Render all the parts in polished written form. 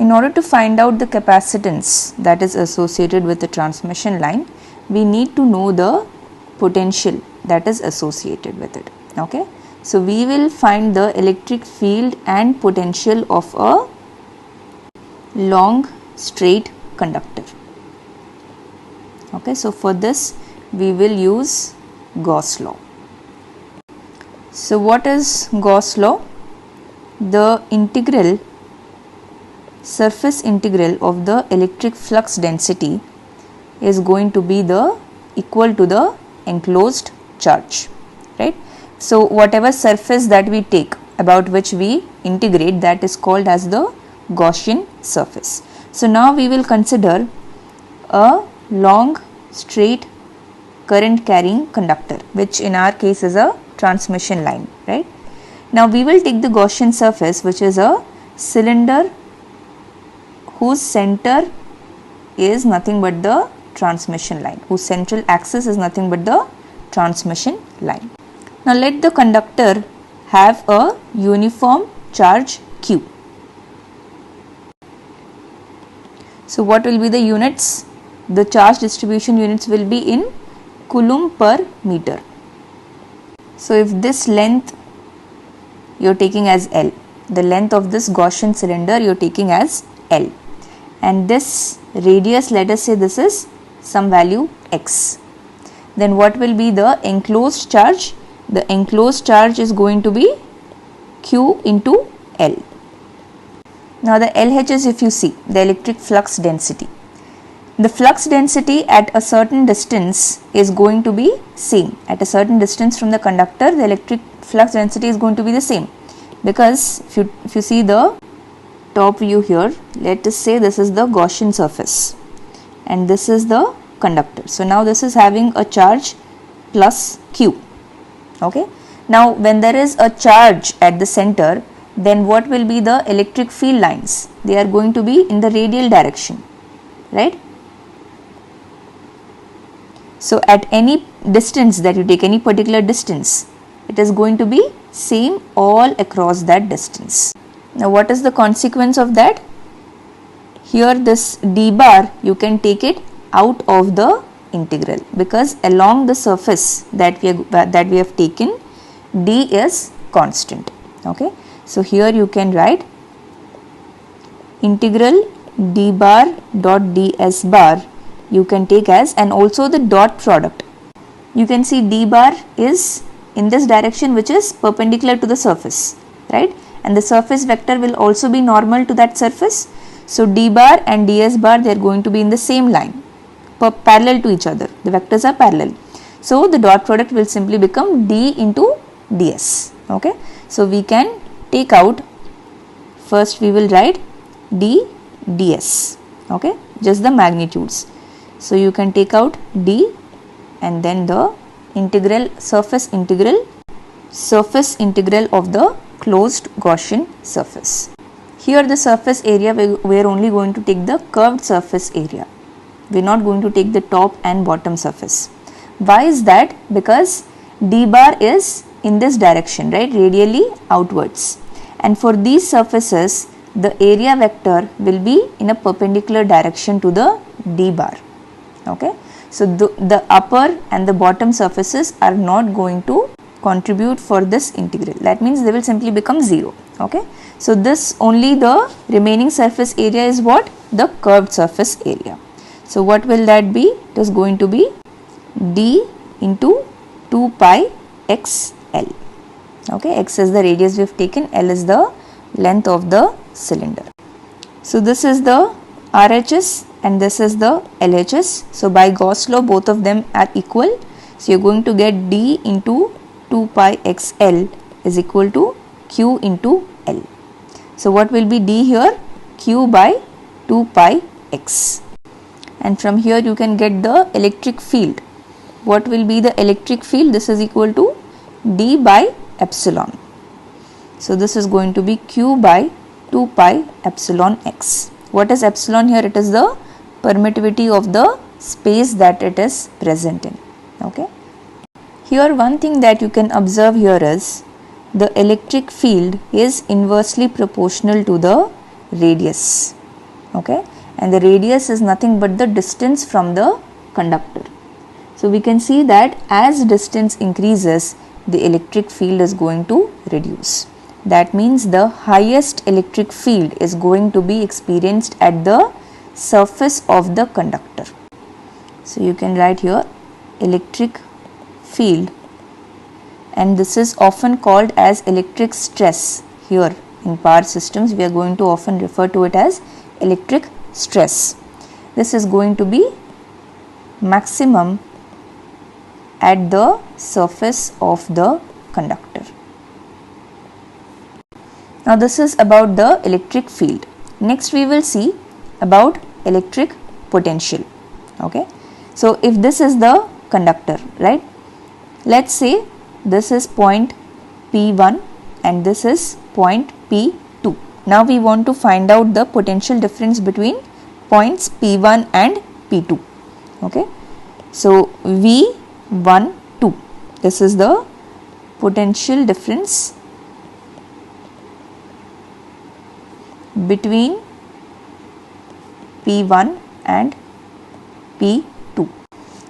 in order to find out the capacitance that is associated with the transmission line, we need to know the potential that is associated with it. Okay, so we will find the electric field and potential of a long straight conductor. Okay, so for this we will use Gauss law. So what is Gauss law? The integral, surface integral of the electric flux density is going to be the equal to the enclosed charge, right? So whatever surface that we take, about which we integrate, that is called as the Gaussian surface. So now we will consider a long straight current carrying conductor, which in our case is a transmission line, right? Now we will take the Gaussian surface, which is a cylinder whose center is nothing but the transmission line, whose central axis is nothing but the transmission line. Now let the conductor have a uniform charge Q. So what will be the units? The charge distribution units will be in coulomb per meter. So if this length you are taking as L, the length of this Gaussian cylinder you are taking as L, and this radius, let us say this is some value x, then what will be the enclosed charge? The enclosed charge is going to be Q into L. Now the LH is, if you see, the electric flux density. The flux density at a certain distance is going to be same. At a certain distance from the conductor, the electric flux density is going to be the same, because if you see the top view here, let us say this is the Gaussian surface and this is the conductor. So now this is having a charge plus Q. Okay. Now when there is a charge at the center, then what will be the electric field lines? They are going to be in the radial direction, right? So at any distance that you take, any particular distance, it is going to be same all across that distance. Now what is the consequence of that? Here this d bar, you can take it out of the integral, because along the surface that we have taken, d is constant. Okay, so here you can write integral d bar dot ds bar, you can take as, and also the dot product. You can see d bar is in this direction, which is perpendicular to the surface, right? And the surface vector will also be normal to that surface. So d bar and ds bar, they are going to be in the same line, parallel to each other. The vectors are parallel. So the dot product will simply become d into ds. Okay, so we can take out, first we will write d ds. Okay, just the magnitudes. So you can take out d and then the integral, surface integral of the closed Gaussian surface. Here the surface area, we are only going to take the curved surface area. We are not going to take the top and bottom surface. Why is that? Because d bar is in this direction, right, radially outwards, and for these surfaces the area vector will be in a perpendicular direction to the d bar. Okay, so the upper and the bottom surfaces are not going to contribute for this integral. That means they will simply become 0. Okay, so this only the remaining surface area is what? The curved surface area. So what will that be? It is going to be d into 2 pi xl. Okay, x is the radius we have taken, l is the length of the cylinder. So this is the RHS and this is the LHS. So by Gauss law, both of them are equal. So you are going to get d into 2 pi xl is equal to q into l. So what will be d here? Q by 2 pi x. And from here you can get the electric field. What will be the electric field? This is equal to d by epsilon. So this is going to be q by 2 pi epsilon x. What is epsilon here? It is the permittivity of the space that it is present in. Okay. Here one thing that you can observe here is the electric field is inversely proportional to the radius. okay, and the radius is nothing but the distance from the conductor. So we can see that as distance increases, the electric field is going to reduce. That means the highest electric field is going to be experienced at the surface of the conductor. So you can write here electric field, and this is often called as electric stress. Here in power systems we are going to often refer to it as electric stress. This is going to be maximum at the surface of the conductor. Now this is about the electric field. Next we will see about electric potential. Okay, so if this is the conductor, right, let's say this is point P1 and this is point P2. Now we want to find out the potential difference between points P1 and P2. Okay, so V12, this is the potential difference between P1 and P2.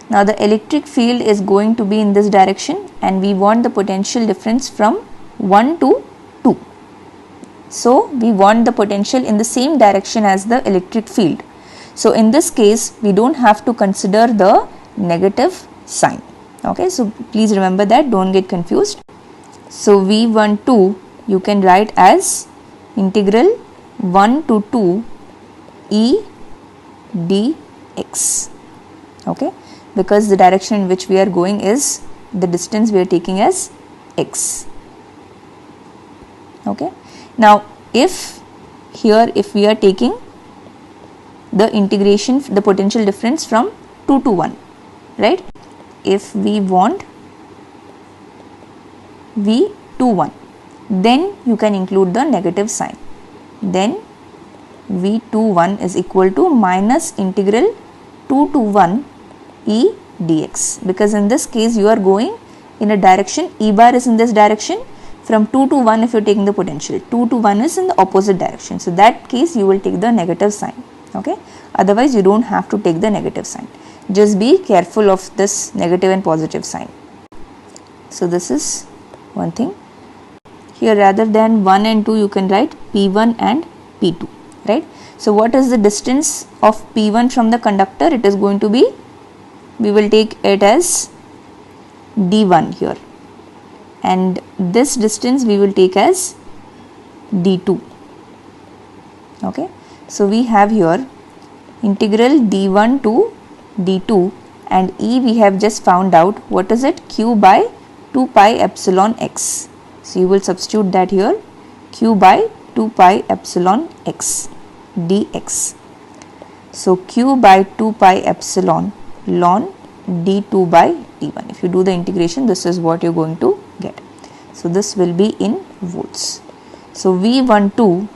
Now the electric field is going to be in this direction and we want the potential difference from 1 to 2. So we want the potential in the same direction as the electric field. So in this case we don't have to consider the negative sign. Okay, so please remember that, don't get confused. So V12 you can write as integral 1 to 2 E dx. Okay, because the direction in which we are going is the distance we are taking as x. Okay, now if we are taking the integration, the potential difference from 2 to 1, right, if we want V21, then you can include the negative sign, then V21 is equal to minus integral 2 to 1 E dx, because in this case you are going in a direction, E bar is in this direction, from 2 to 1 if you are taking the potential, 2 to 1 is in the opposite direction, so that case you will take the negative sign. Okay, otherwise you don't have to take the negative sign, just be careful of this negative and positive sign. So this is one thing. Here rather than 1 and 2 you can write P1 and P2, right. So what is the distance of P1 from the conductor? It is going to be, we will take it as D1 here, and this distance we will take as D2. Okay, so we have here integral D1 to D2, and E we have just found out, what is it, Q by 2 pi epsilon x. So you will substitute that here, Q by 2 pi epsilon x dx. So Q by 2 pi epsilon ln d2 by d1. If you do the integration, this is what you are going to get. So this will be in volts. So V12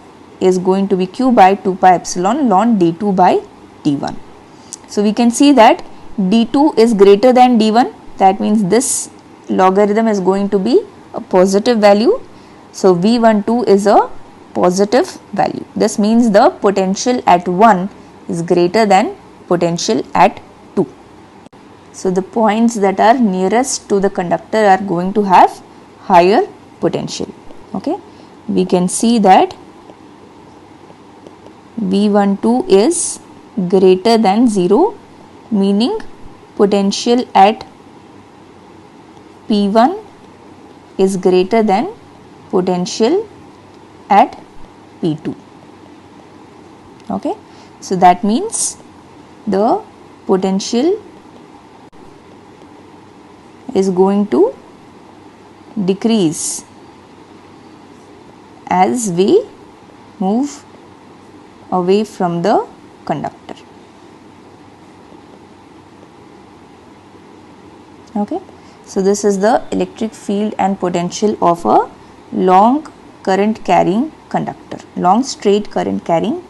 is going to be Q by 2 pi epsilon ln d2 by d1. So we can see that d2 is greater than d1, that means this logarithm is going to be a positive value. So V12 is a positive value. This means the potential at 1 is greater than potential at 2. So the points that are nearest to the conductor are going to have higher potential. Okay, we can see that V12 is greater than 0, meaning potential at P1 is greater than potential at P2. Okay, so that means the potential is going to decrease as we move away from the conductor. Okay, so this is the electric field and potential of a long current carrying conductor, long straight current carrying